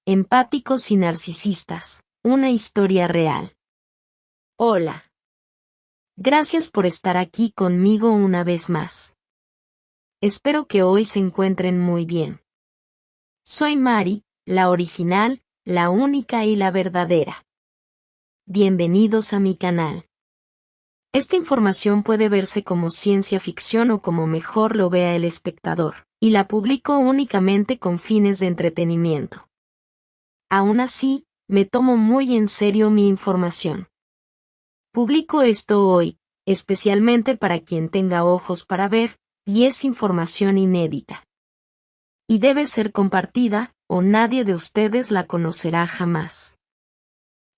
Empáticos y narcisistas, una historia real. Hola. Gracias por estar aquí conmigo una vez más. Espero que hoy se encuentren muy bien. Soy Mari, la original, la única y la verdadera. Bienvenidos a mi canal. Esta información puede verse como ciencia ficción o como mejor lo vea el espectador, y la publico únicamente con fines de entretenimiento. Aún así, me tomo muy en serio mi información. Publico esto hoy, especialmente para quien tenga ojos para ver, y es información inédita. Y debe ser compartida, o nadie de ustedes la conocerá jamás.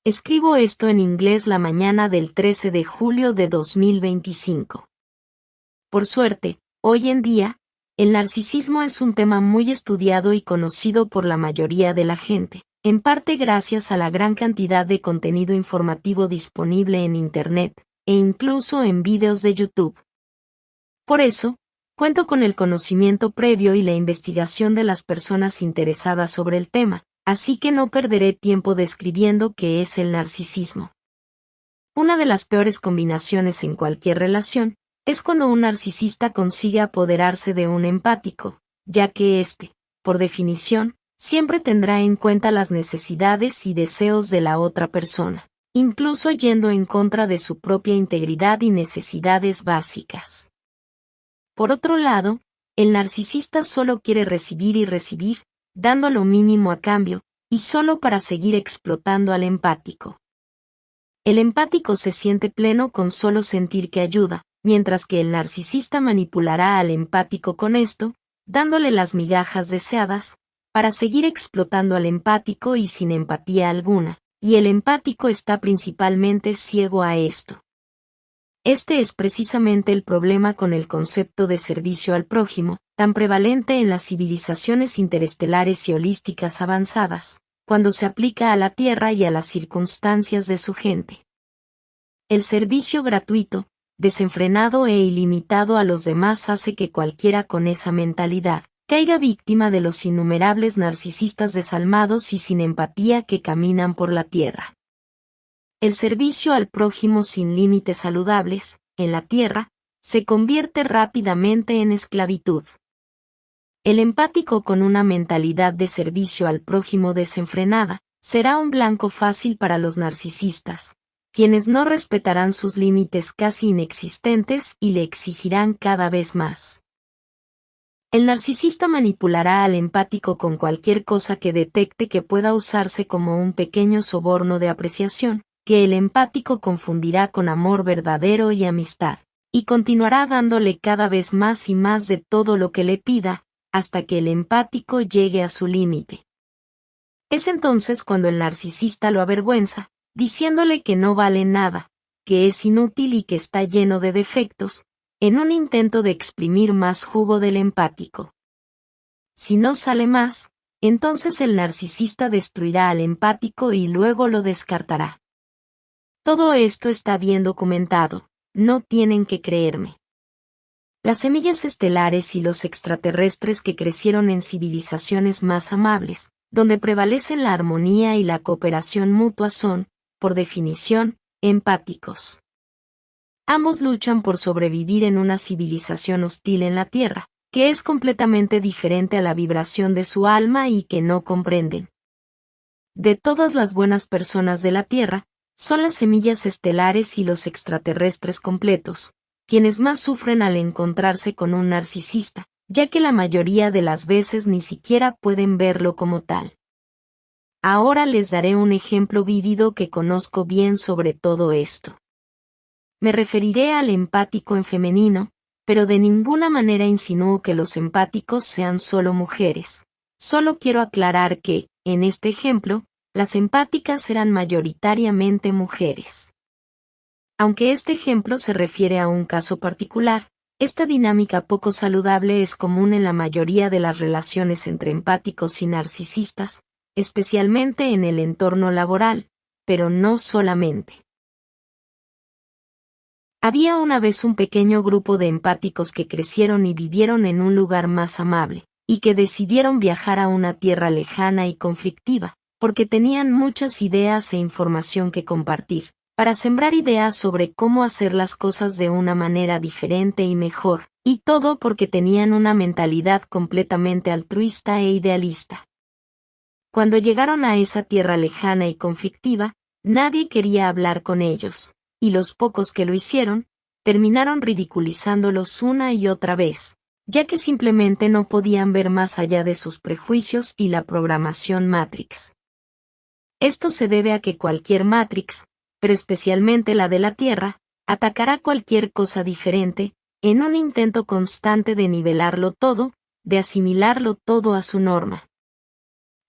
Escribo esto en inglés la mañana del 13 de julio de 2025. Por suerte, hoy en día, el narcisismo es un tema muy estudiado y conocido por la mayoría de la gente, en parte gracias a la gran cantidad de contenido informativo disponible en Internet, e incluso en videos de YouTube. Por eso, cuento con el conocimiento previo y la investigación de las personas interesadas sobre el tema, así que no perderé tiempo describiendo qué es el narcisismo. Una de las peores combinaciones en cualquier relación es cuando un narcisista consigue apoderarse de un empático, ya que éste, por definición, siempre tendrá en cuenta las necesidades y deseos de la otra persona, incluso yendo en contra de su propia integridad y necesidades básicas. Por otro lado, el narcisista solo quiere recibir y recibir, dando lo mínimo a cambio, y solo para seguir explotando al empático. El empático se siente pleno con solo sentir que ayuda, mientras que el narcisista manipulará al empático con esto, dándole las migajas deseadas, para seguir explotando al empático y sin empatía alguna, y el empático está principalmente ciego a esto. Este es precisamente el problema con el concepto de servicio al prójimo, tan prevalente en las civilizaciones interestelares y holísticas avanzadas, cuando se aplica a la Tierra y a las circunstancias de su gente. El servicio gratuito, desenfrenado e ilimitado a los demás hace que cualquiera con esa mentalidad caiga víctima de los innumerables narcisistas desalmados y sin empatía que caminan por la Tierra. El servicio al prójimo sin límites saludables, en la Tierra, se convierte rápidamente en esclavitud. El empático con una mentalidad de servicio al prójimo desenfrenada, será un blanco fácil para los narcisistas, quienes no respetarán sus límites casi inexistentes y le exigirán cada vez más. El narcisista manipulará al empático con cualquier cosa que detecte que pueda usarse como un pequeño soborno de apreciación, que el empático confundirá con amor verdadero y amistad, y continuará dándole cada vez más y más de todo lo que le pida, hasta que el empático llegue a su límite. Es entonces cuando el narcisista lo avergüenza, diciéndole que no vale nada, que es inútil y que está lleno de defectos, en un intento de exprimir más jugo del empático. Si no sale más, entonces el narcisista destruirá al empático y luego lo descartará. Todo esto está bien documentado, no tienen que creerme. Las semillas estelares y los extraterrestres que crecieron en civilizaciones más amables, donde prevalecen la armonía y la cooperación mutua son, por definición, empáticos. Ambos luchan por sobrevivir en una civilización hostil en la Tierra, que es completamente diferente a la vibración de su alma y que no comprenden. De todas las buenas personas de la Tierra, son las semillas estelares y los extraterrestres completos, quienes más sufren al encontrarse con un narcisista, ya que la mayoría de las veces ni siquiera pueden verlo como tal. Ahora les daré un ejemplo vívido que conozco bien sobre todo esto. Me referiré al empático en femenino, pero de ninguna manera insinúo que los empáticos sean solo mujeres. Solo quiero aclarar que, en este ejemplo, las empáticas eran mayoritariamente mujeres. Aunque este ejemplo se refiere a un caso particular, esta dinámica poco saludable es común en la mayoría de las relaciones entre empáticos y narcisistas, especialmente en el entorno laboral, pero no solamente. Había una vez un pequeño grupo de empáticos que crecieron y vivieron en un lugar más amable, y que decidieron viajar a una tierra lejana y conflictiva, porque tenían muchas ideas e información que compartir, para sembrar ideas sobre cómo hacer las cosas de una manera diferente y mejor, y todo porque tenían una mentalidad completamente altruista e idealista. Cuando llegaron a esa tierra lejana y conflictiva, nadie quería hablar con ellos, y los pocos que lo hicieron, terminaron ridiculizándolos una y otra vez, ya que simplemente no podían ver más allá de sus prejuicios y la programación Matrix. Esto se debe a que cualquier Matrix, pero especialmente la de la Tierra, atacará cualquier cosa diferente, en un intento constante de nivelarlo todo, de asimilarlo todo a su norma.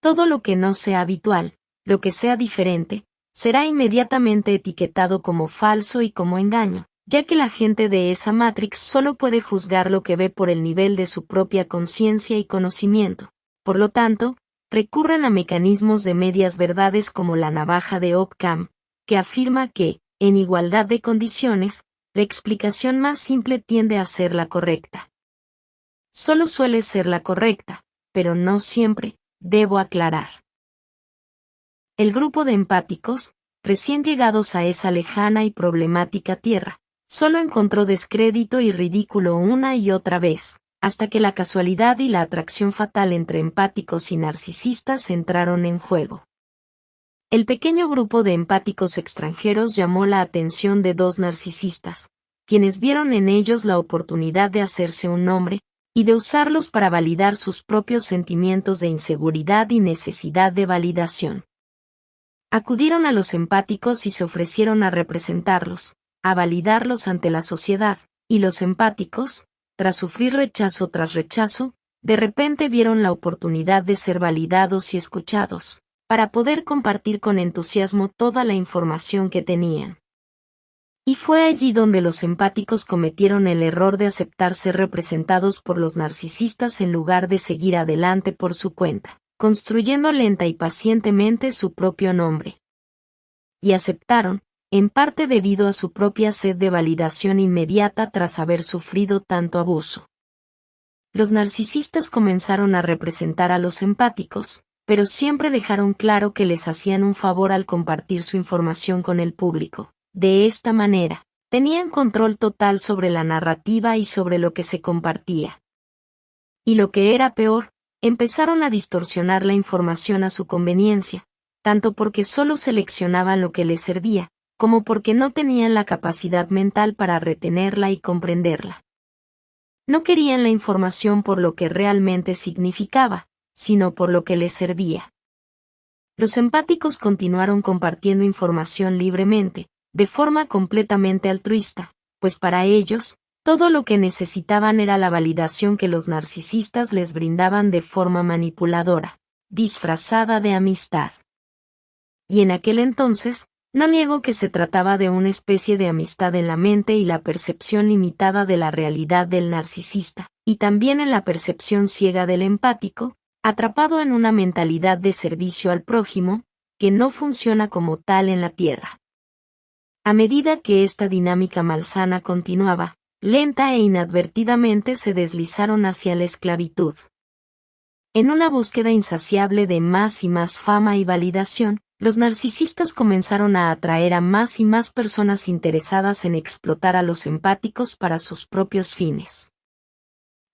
Todo lo que no sea habitual, lo que sea diferente, será inmediatamente etiquetado como falso y como engaño, ya que la gente de esa Matrix solo puede juzgar lo que ve por el nivel de su propia conciencia y conocimiento. Por lo tanto, recurren a mecanismos de medias verdades como la navaja de Occam, que afirma que, en igualdad de condiciones, la explicación más simple tiende a ser la correcta. Solo suele ser la correcta, pero no siempre, debo aclarar. El grupo de empáticos, recién llegados a esa lejana y problemática tierra, solo encontró descrédito y ridículo una y otra vez, hasta que la casualidad y la atracción fatal entre empáticos y narcisistas entraron en juego. El pequeño grupo de empáticos extranjeros llamó la atención de dos narcisistas, quienes vieron en ellos la oportunidad de hacerse un nombre, y de usarlos para validar sus propios sentimientos de inseguridad y necesidad de validación. Acudieron a los empáticos y se ofrecieron a representarlos, a validarlos ante la sociedad, y los empáticos, tras sufrir rechazo tras rechazo, de repente vieron la oportunidad de ser validados y escuchados, para poder compartir con entusiasmo toda la información que tenían. Y fue allí donde los empáticos cometieron el error de aceptar ser representados por los narcisistas en lugar de seguir adelante por su cuenta, construyendo lenta y pacientemente su propio nombre. Y aceptaron, en parte debido a su propia sed de validación inmediata tras haber sufrido tanto abuso. Los narcisistas comenzaron a representar a los empáticos, pero siempre dejaron claro que les hacían un favor al compartir su información con el público. De esta manera, tenían control total sobre la narrativa y sobre lo que se compartía. Y lo que era peor, empezaron a distorsionar la información a su conveniencia, tanto porque solo seleccionaban lo que les servía, como porque no tenían la capacidad mental para retenerla y comprenderla. No querían la información por lo que realmente significaba, sino por lo que les servía. Los empáticos continuaron compartiendo información libremente, de forma completamente altruista, pues para ellos, todo lo que necesitaban era la validación que los narcisistas les brindaban de forma manipuladora, disfrazada de amistad. Y en aquel entonces, no niego que se trataba de una especie de amistad en la mente y la percepción limitada de la realidad del narcisista, y también en la percepción ciega del empático, atrapado en una mentalidad de servicio al prójimo, que no funciona como tal en la Tierra. A medida que esta dinámica malsana continuaba, lenta e inadvertidamente se deslizaron hacia la esclavitud. En una búsqueda insaciable de más y más fama y validación, los narcisistas comenzaron a atraer a más y más personas interesadas en explotar a los empáticos para sus propios fines.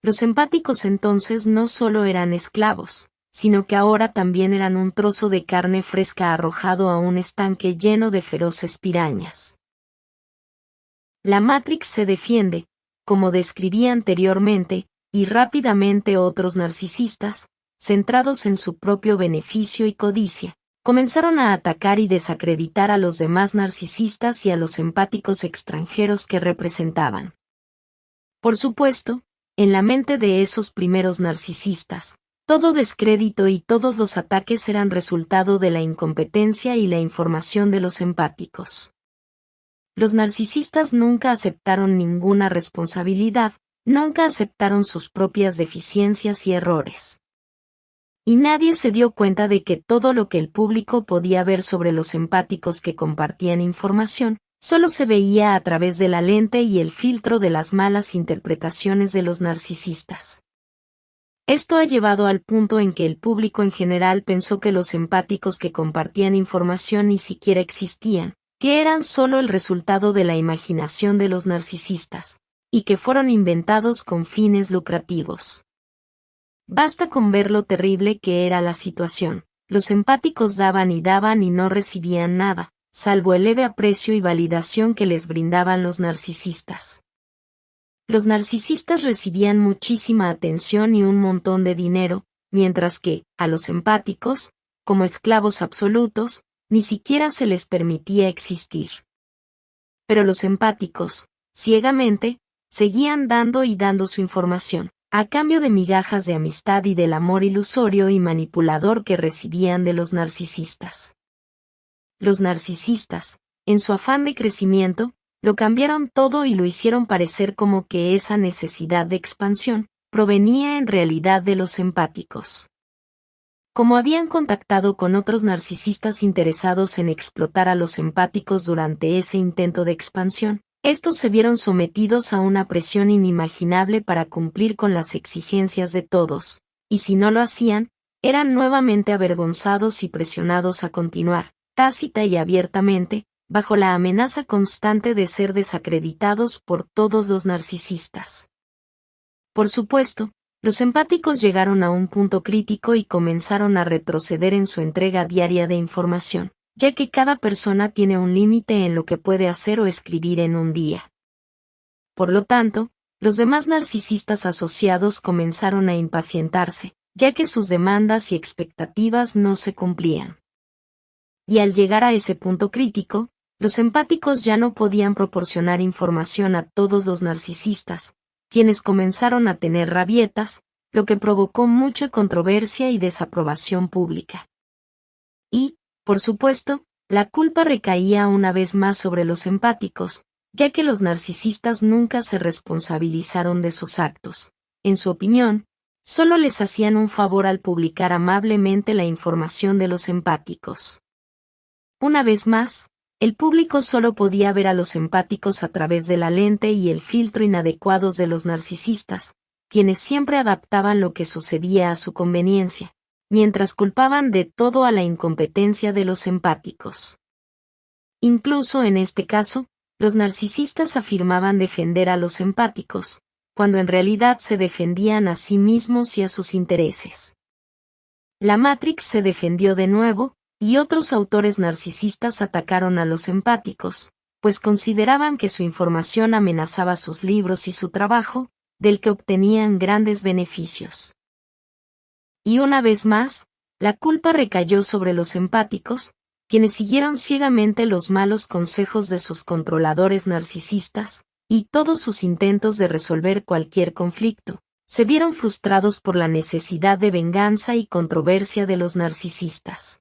Los empáticos entonces no solo eran esclavos, sino que ahora también eran un trozo de carne fresca arrojado a un estanque lleno de feroces pirañas. La Matrix se defiende, como describí anteriormente, y rápidamente otros narcisistas, centrados en su propio beneficio y codicia, comenzaron a atacar y desacreditar a los demás narcisistas y a los empáticos extranjeros que representaban. Por supuesto, en la mente de esos primeros narcisistas, todo descrédito y todos los ataques eran resultado de la incompetencia y la información de los empáticos. Los narcisistas nunca aceptaron ninguna responsabilidad, nunca aceptaron sus propias deficiencias y errores. Y nadie se dio cuenta de que todo lo que el público podía ver sobre los empáticos que compartían información, solo se veía a través de la lente y el filtro de las malas interpretaciones de los narcisistas. Esto ha llevado al punto en que el público en general pensó que los empáticos que compartían información ni siquiera existían, que eran solo el resultado de la imaginación de los narcisistas, y que fueron inventados con fines lucrativos. Basta con ver lo terrible que era la situación. Los empáticos daban y no recibían nada, salvo el leve aprecio y validación que les brindaban los narcisistas. Los narcisistas recibían muchísima atención y un montón de dinero, mientras que, a los empáticos, como esclavos absolutos, ni siquiera se les permitía existir. Pero los empáticos, ciegamente, seguían dando y dando su información, a cambio de migajas de amistad y del amor ilusorio y manipulador que recibían de los narcisistas. Los narcisistas, en su afán de crecimiento, lo cambiaron todo y lo hicieron parecer como que esa necesidad de expansión provenía en realidad de los empáticos. Como habían contactado con otros narcisistas interesados en explotar a los empáticos durante ese intento de expansión, estos se vieron sometidos a una presión inimaginable para cumplir con las exigencias de todos, y si no lo hacían, eran nuevamente avergonzados y presionados a continuar, tácita y abiertamente, bajo la amenaza constante de ser desacreditados por todos los narcisistas. Por supuesto, los empáticos llegaron a un punto crítico y comenzaron a retroceder en su entrega diaria de información, ya que cada persona tiene un límite en lo que puede hacer o escribir en un día. Por lo tanto, los demás narcisistas asociados comenzaron a impacientarse, ya que sus demandas y expectativas no se cumplían. Y al llegar a ese punto crítico, los empáticos ya no podían proporcionar información a todos los narcisistas, quienes comenzaron a tener rabietas, lo que provocó mucha controversia y desaprobación pública. Y, por supuesto, la culpa recaía una vez más sobre los empáticos, ya que los narcisistas nunca se responsabilizaron de sus actos. En su opinión, solo les hacían un favor al publicar amablemente la información de los empáticos. Una vez más, el público solo podía ver a los empáticos a través de la lente y el filtro inadecuados de los narcisistas, quienes siempre adaptaban lo que sucedía a su conveniencia, mientras culpaban de todo a la incompetencia de los empáticos. Incluso en este caso, los narcisistas afirmaban defender a los empáticos, cuando en realidad se defendían a sí mismos y a sus intereses. La Matrix se defendió de nuevo, y otros autores narcisistas atacaron a los empáticos, pues consideraban que su información amenazaba sus libros y su trabajo, del que obtenían grandes beneficios. Y una vez más, la culpa recayó sobre los empáticos, quienes siguieron ciegamente los malos consejos de sus controladores narcisistas, y todos sus intentos de resolver cualquier conflicto, se vieron frustrados por la necesidad de venganza y controversia de los narcisistas.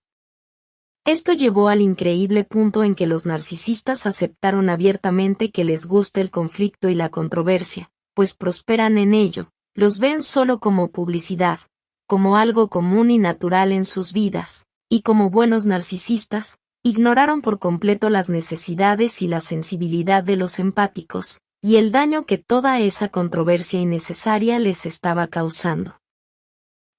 Esto llevó al increíble punto en que los narcisistas aceptaron abiertamente que les guste el conflicto y la controversia, pues prosperan en ello, los ven solo como publicidad, como algo común y natural en sus vidas, y como buenos narcisistas, ignoraron por completo las necesidades y la sensibilidad de los empáticos, y el daño que toda esa controversia innecesaria les estaba causando.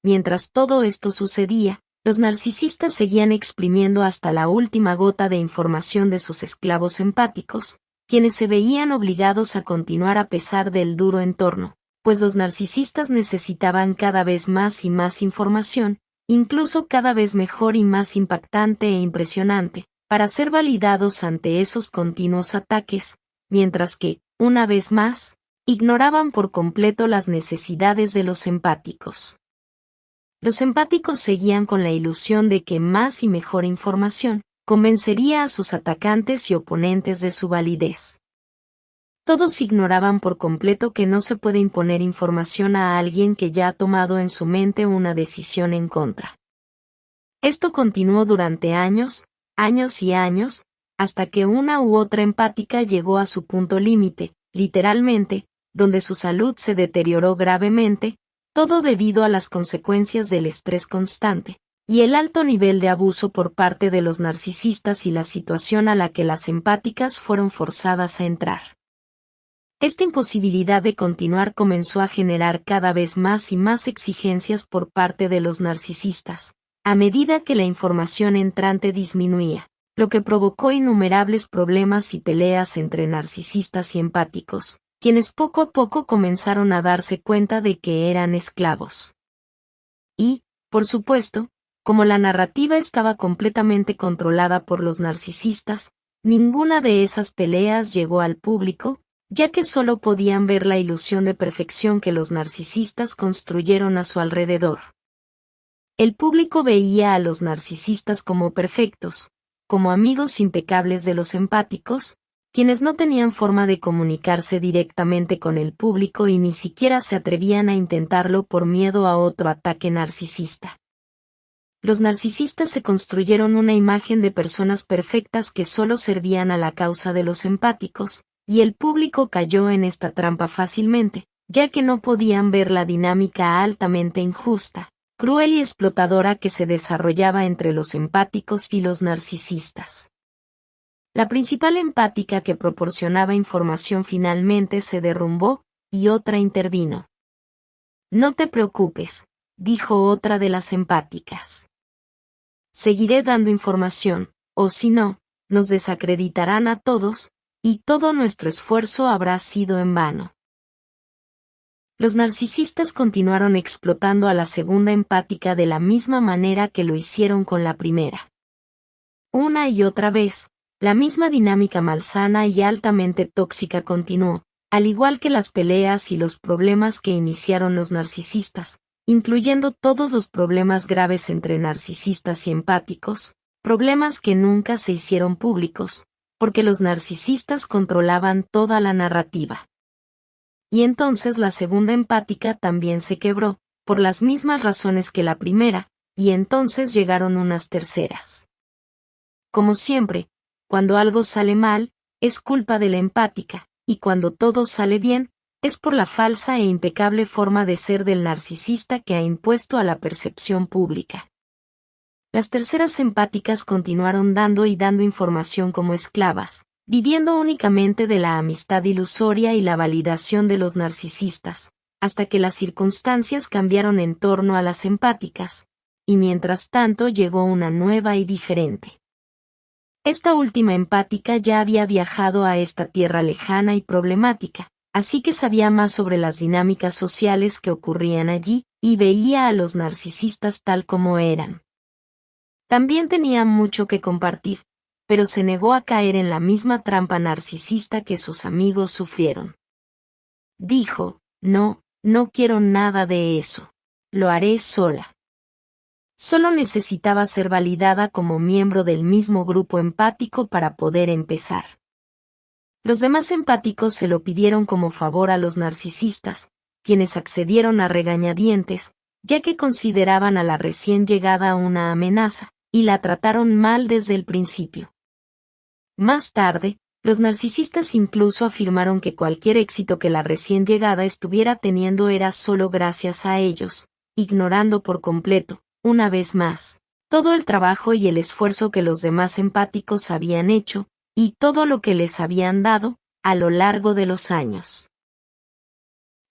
Mientras todo esto sucedía, los narcisistas seguían exprimiendo hasta la última gota de información de sus esclavos empáticos, quienes se veían obligados a continuar a pesar del duro entorno, pues los narcisistas necesitaban cada vez más y más información, incluso cada vez mejor y más impactante e impresionante, para ser validados ante esos continuos ataques, mientras que, una vez más, ignoraban por completo las necesidades de los empáticos. Los empáticos seguían con la ilusión de que más y mejor información convencería a sus atacantes y oponentes de su validez. Todos ignoraban por completo que no se puede imponer información a alguien que ya ha tomado en su mente una decisión en contra. Esto continuó durante años, años y años, hasta que una u otra empática llegó a su punto límite, literalmente, donde su salud se deterioró gravemente, todo debido a las consecuencias del estrés constante, y el alto nivel de abuso por parte de los narcisistas y la situación a la que las empáticas fueron forzadas a entrar. Esta imposibilidad de continuar comenzó a generar cada vez más y más exigencias por parte de los narcisistas, a medida que la información entrante disminuía, lo que provocó innumerables problemas y peleas entre narcisistas y empáticos, quienes poco a poco comenzaron a darse cuenta de que eran esclavos. Y, por supuesto, como la narrativa estaba completamente controlada por los narcisistas, ninguna de esas peleas llegó al público, ya que solo podían ver la ilusión de perfección que los narcisistas construyeron a su alrededor. El público veía a los narcisistas como perfectos, como amigos impecables de los empáticos, quienes no tenían forma de comunicarse directamente con el público y ni siquiera se atrevían a intentarlo por miedo a otro ataque narcisista. Los narcisistas se construyeron una imagen de personas perfectas que solo servían a la causa de los empáticos, y el público cayó en esta trampa fácilmente, ya que no podían ver la dinámica altamente injusta, cruel y explotadora que se desarrollaba entre los empáticos y los narcisistas. La principal empática que proporcionaba información finalmente se derrumbó, y otra intervino. «No te preocupes», dijo otra de las empáticas. «Seguiré dando información, o si no, nos desacreditarán a todos, y todo nuestro esfuerzo habrá sido en vano». Los narcisistas continuaron explotando a la segunda empática de la misma manera que lo hicieron con la primera. Una y otra vez, la misma dinámica malsana y altamente tóxica continuó, al igual que las peleas y los problemas que iniciaron los narcisistas, incluyendo todos los problemas graves entre narcisistas y empáticos, problemas que nunca se hicieron públicos, porque los narcisistas controlaban toda la narrativa. Y entonces la segunda empática también se quebró, por las mismas razones que la primera, y entonces llegaron unas terceras. Como siempre, cuando algo sale mal, es culpa de la empática, y cuando todo sale bien, es por la falsa e impecable forma de ser del narcisista que ha impuesto a la percepción pública. Las terceras empáticas continuaron dando y dando información como esclavas, viviendo únicamente de la amistad ilusoria y la validación de los narcisistas, hasta que las circunstancias cambiaron en torno a las empáticas, y mientras tanto llegó una nueva y diferente. Esta última empática ya había viajado a esta tierra lejana y problemática, así que sabía más sobre las dinámicas sociales que ocurrían allí, y veía a los narcisistas tal como eran. También tenía mucho que compartir, pero se negó a caer en la misma trampa narcisista que sus amigos sufrieron. Dijo, no quiero nada de eso. Lo haré sola. Solo necesitaba ser validada como miembro del mismo grupo empático para poder empezar. Los demás empáticos se lo pidieron como favor a los narcisistas, quienes accedieron a regañadientes, ya que consideraban a la recién llegada una amenaza, y la trataron mal desde el principio. Más tarde, los narcisistas incluso afirmaron que cualquier éxito que la recién llegada estuviera teniendo era solo gracias a ellos, ignorando por completo, una vez más, todo el trabajo y el esfuerzo que los demás empáticos habían hecho, y todo lo que les habían dado, a lo largo de los años.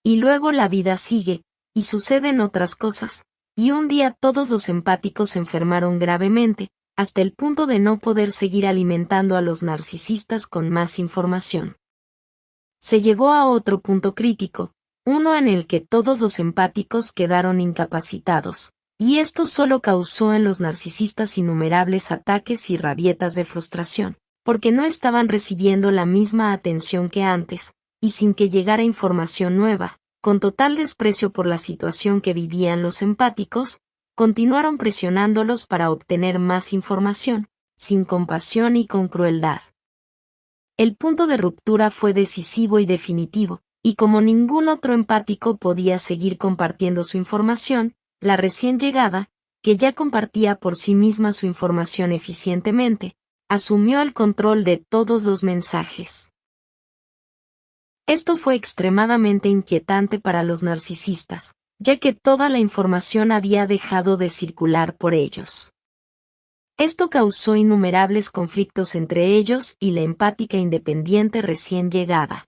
Y luego la vida sigue, y suceden otras cosas, y un día todos los empáticos se enfermaron gravemente, hasta el punto de no poder seguir alimentando a los narcisistas con más información. Se llegó a otro punto crítico, uno en el que todos los empáticos quedaron incapacitados, y esto solo causó en los narcisistas innumerables ataques y rabietas de frustración, porque no estaban recibiendo la misma atención que antes, y sin que llegara información nueva, con total desprecio por la situación que vivían los empáticos, continuaron presionándolos para obtener más información, sin compasión y con crueldad. El punto de ruptura fue decisivo y definitivo, y como ningún otro empático podía seguir compartiendo su información, la recién llegada, que ya compartía por sí misma su información eficientemente, asumió el control de todos los mensajes. Esto fue extremadamente inquietante para los narcisistas, ya que toda la información había dejado de circular por ellos. Esto causó innumerables conflictos entre ellos y la empática independiente recién llegada.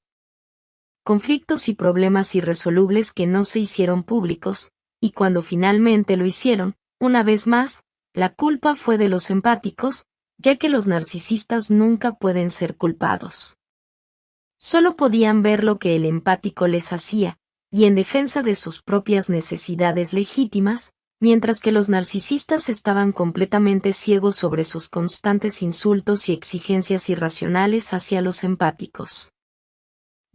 conflictos y problemas irresolubles que no se hicieron públicos, y cuando finalmente lo hicieron, una vez más, la culpa fue de los empáticos, ya que los narcisistas nunca pueden ser culpados. Solo podían ver lo que el empático les hacía, y en defensa de sus propias necesidades legítimas, mientras que los narcisistas estaban completamente ciegos sobre sus constantes insultos y exigencias irracionales hacia los empáticos.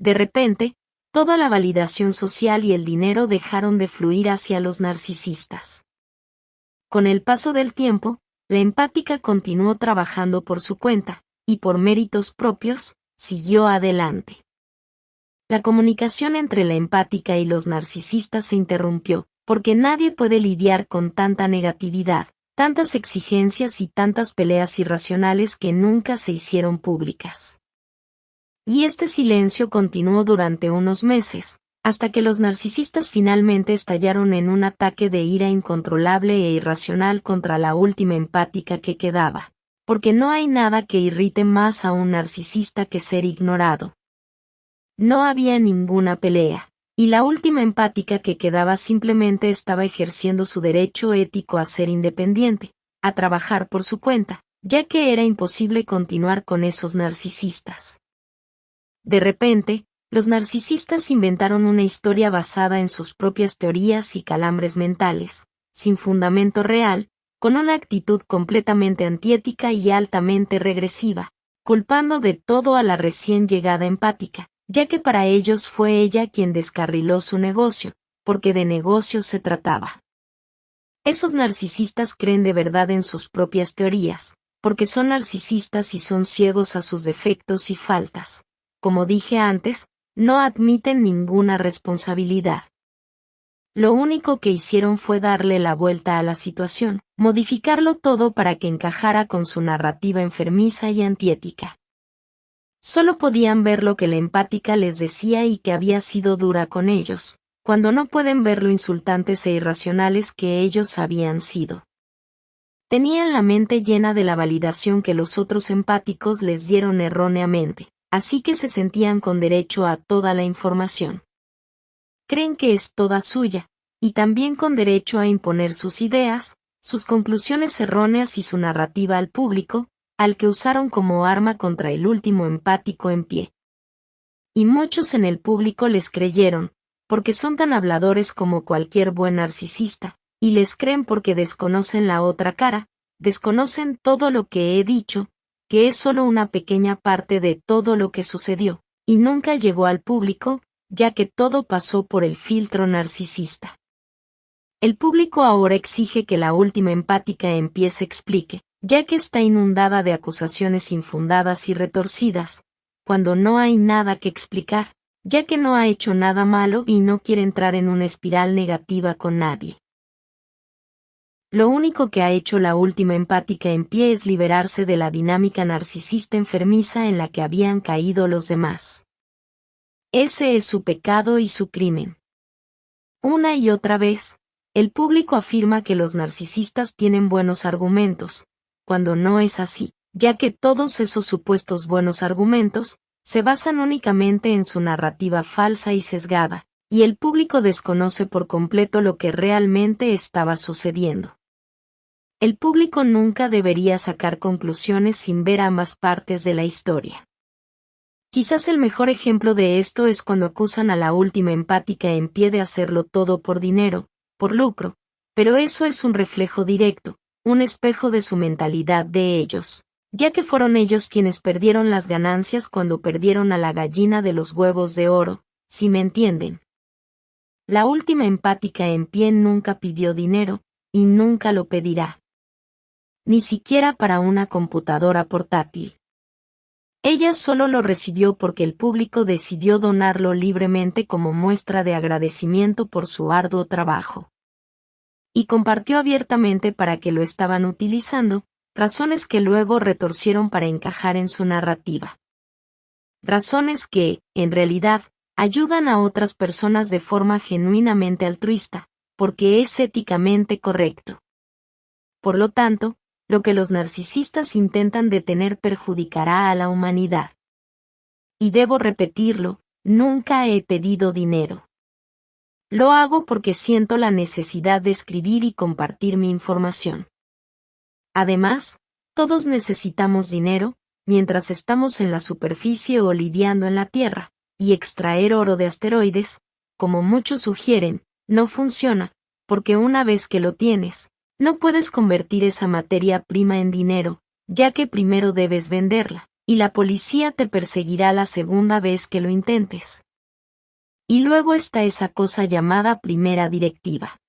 De repente, toda la validación social y el dinero dejaron de fluir hacia los narcisistas. Con el paso del tiempo, la empática continuó trabajando por su cuenta, y por méritos propios, siguió adelante. La comunicación entre la empática y los narcisistas se interrumpió, porque nadie puede lidiar con tanta negatividad, tantas exigencias y tantas peleas irracionales que nunca se hicieron públicas. Y este silencio continuó durante unos meses, hasta que los narcisistas finalmente estallaron en un ataque de ira incontrolable e irracional contra la última empática que quedaba, porque no hay nada que irrite más a un narcisista que ser ignorado. No había ninguna pelea, y la última empática que quedaba simplemente estaba ejerciendo su derecho ético a ser independiente, a trabajar por su cuenta, ya que era imposible continuar con esos narcisistas. De repente, los narcisistas inventaron una historia basada en sus propias teorías y calambres mentales, sin fundamento real, con una actitud completamente antiética y altamente regresiva, culpando de todo a la recién llegada empática, ya que para ellos fue ella quien descarriló su negocio, porque de negocio se trataba. Esos narcisistas creen de verdad en sus propias teorías, porque son narcisistas y son ciegos a sus defectos y faltas. Como dije antes, no admiten ninguna responsabilidad. Lo único que hicieron fue darle la vuelta a la situación, modificarlo todo para que encajara con su narrativa enfermiza y antiética. Solo podían ver lo que la empática les decía y que había sido dura con ellos, cuando no pueden ver lo insultantes e irracionales que ellos habían sido. Tenían la mente llena de la validación que los otros empáticos les dieron erróneamente, así que se sentían con derecho a toda la información. Creen que es toda suya, y también con derecho a imponer sus ideas, sus conclusiones erróneas y su narrativa al público, al que usaron como arma contra el último empático en pie. Y muchos en el público les creyeron, porque son tan habladores como cualquier buen narcisista, y les creen porque desconocen la otra cara, desconocen todo lo que he dicho, que es solo una pequeña parte de todo lo que sucedió, y nunca llegó al público, ya que todo pasó por el filtro narcisista. El público ahora exige que la última empática en pie se explique, ya que está inundada de acusaciones infundadas y retorcidas, cuando no hay nada que explicar, ya que no ha hecho nada malo y no quiere entrar en una espiral negativa con nadie. Lo único que ha hecho la última empática en pie es liberarse de la dinámica narcisista enfermiza en la que habían caído los demás. Ese es su pecado y su crimen. Una y otra vez, el público afirma que los narcisistas tienen buenos argumentos, cuando no es así, ya que todos esos supuestos buenos argumentos se basan únicamente en su narrativa falsa y sesgada, y el público desconoce por completo lo que realmente estaba sucediendo. El público nunca debería sacar conclusiones sin ver ambas partes de la historia. Quizás el mejor ejemplo de esto es cuando acusan a la última empática en pie de hacerlo todo por dinero, por lucro, pero eso es un reflejo directo, un espejo de su mentalidad de ellos, ya que fueron ellos quienes perdieron las ganancias cuando perdieron a la gallina de los huevos de oro, si me entienden. La última empática en pie nunca pidió dinero, y nunca lo pedirá. Ni siquiera para una computadora portátil. Ella solo lo recibió porque el público decidió donarlo libremente como muestra de agradecimiento por su arduo trabajo. Y compartió abiertamente para que lo estaban utilizando, razones que luego retorcieron para encajar en su narrativa. Razones que, en realidad, ayudan a otras personas de forma genuinamente altruista, porque es éticamente correcto. Por lo tanto, lo que los narcisistas intentan detener perjudicará a la humanidad. Y debo repetirlo, Nunca he pedido dinero. Lo hago porque siento la necesidad de escribir y compartir mi información. Además, todos necesitamos dinero, mientras estamos en la superficie o lidiando en la Tierra, y extraer oro de asteroides, como muchos sugieren, no funciona, porque una vez que lo tienes, no puedes convertir esa materia prima en dinero, ya que primero debes venderla, y la policía te perseguirá la segunda vez que lo intentes. Y luego está esa cosa llamada primera directiva.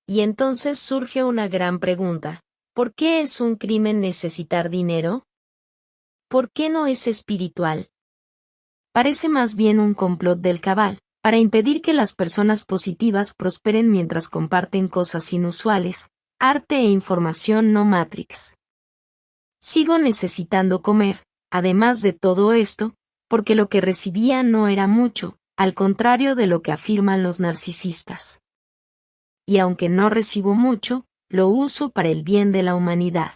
Y entonces surge una gran pregunta: ¿por qué es un crimen necesitar dinero? ¿Por qué no es espiritual? Parece más bien un complot del cabal, para impedir que las personas positivas prosperen mientras comparten cosas inusuales, arte e información no Matrix. Sigo necesitando comer, además de todo esto, porque lo que recibía no era mucho, al contrario de lo que afirman los narcisistas. Y aunque no recibo mucho, lo uso para el bien de la humanidad.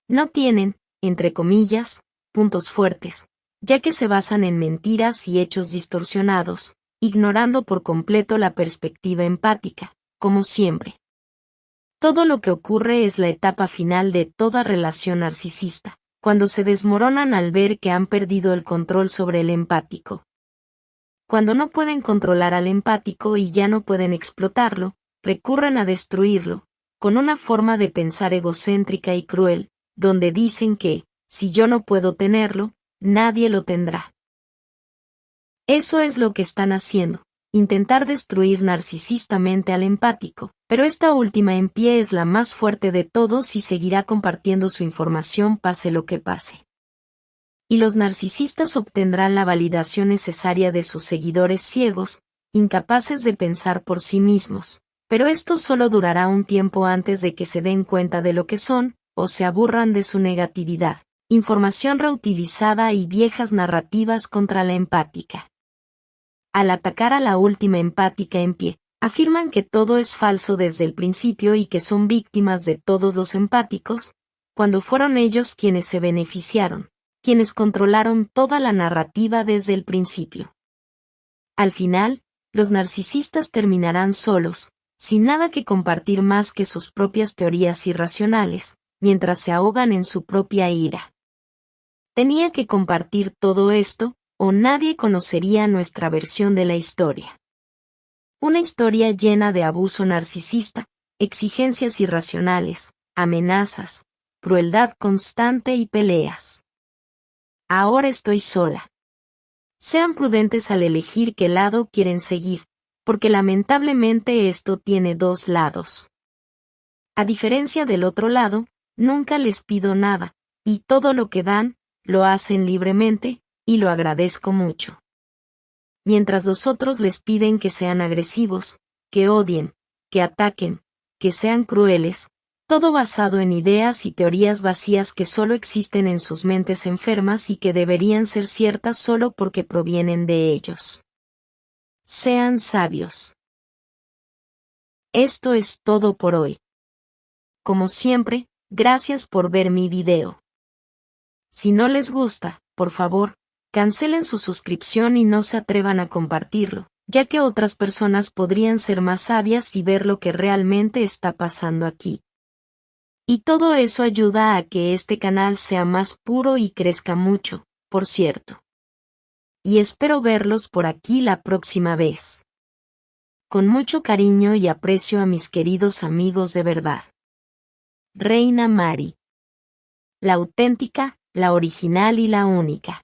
No tienen, entre comillas, puntos fuertes, ya que se basan en mentiras y hechos distorsionados, ignorando por completo la perspectiva empática, como siempre. Todo lo que ocurre es la etapa final de toda relación narcisista, cuando se desmoronan al ver que han perdido el control sobre el empático. Cuando no pueden controlar al empático y ya no pueden explotarlo, recurren a destruirlo, con una forma de pensar egocéntrica y cruel, donde dicen que, si yo no puedo tenerlo, nadie lo tendrá. Eso es lo que están haciendo, intentar destruir narcisistamente al empático, pero esta última en pie es la más fuerte de todos y seguirá compartiendo su información pase lo que pase. Y los narcisistas obtendrán la validación necesaria de sus seguidores ciegos, incapaces de pensar por sí mismos, pero esto solo durará un tiempo antes de que se den cuenta de lo que son, o se aburran de su negatividad, información reutilizada y viejas narrativas contra la empática. Al atacar a la última empática en pie, afirman que todo es falso desde el principio y que son víctimas de todos los empáticos, cuando fueron ellos quienes se beneficiaron, quienes controlaron toda la narrativa desde el principio. Al final, los narcisistas terminarán solos, sin nada que compartir más que sus propias teorías irracionales, mientras se ahogan en su propia ira. Tenía que compartir todo esto, o nadie conocería nuestra versión de la historia. Una historia llena de abuso narcisista, exigencias irracionales, amenazas, crueldad constante y peleas. Ahora estoy sola. Sean prudentes al elegir qué lado quieren seguir, porque lamentablemente esto tiene dos lados. A diferencia del otro lado, nunca les pido nada, y todo lo que dan, lo hacen libremente, y lo agradezco mucho. Mientras los otros les piden que sean agresivos, que odien, que ataquen, que sean crueles, todo basado en ideas y teorías vacías que solo existen en sus mentes enfermas y que deberían ser ciertas solo porque provienen de ellos. Sean sabios. Esto es todo por hoy. Como siempre, gracias por ver mi video. Si no les gusta, por favor, cancelen su suscripción y no se atrevan a compartirlo, ya que otras personas podrían ser más sabias y ver lo que realmente está pasando aquí. Y todo eso ayuda a que este canal sea más puro y crezca mucho, por cierto. Y espero verlos por aquí la próxima vez. Con mucho cariño y aprecio a mis queridos amigos de verdad. Reina Mari. La auténtica, la original y la única.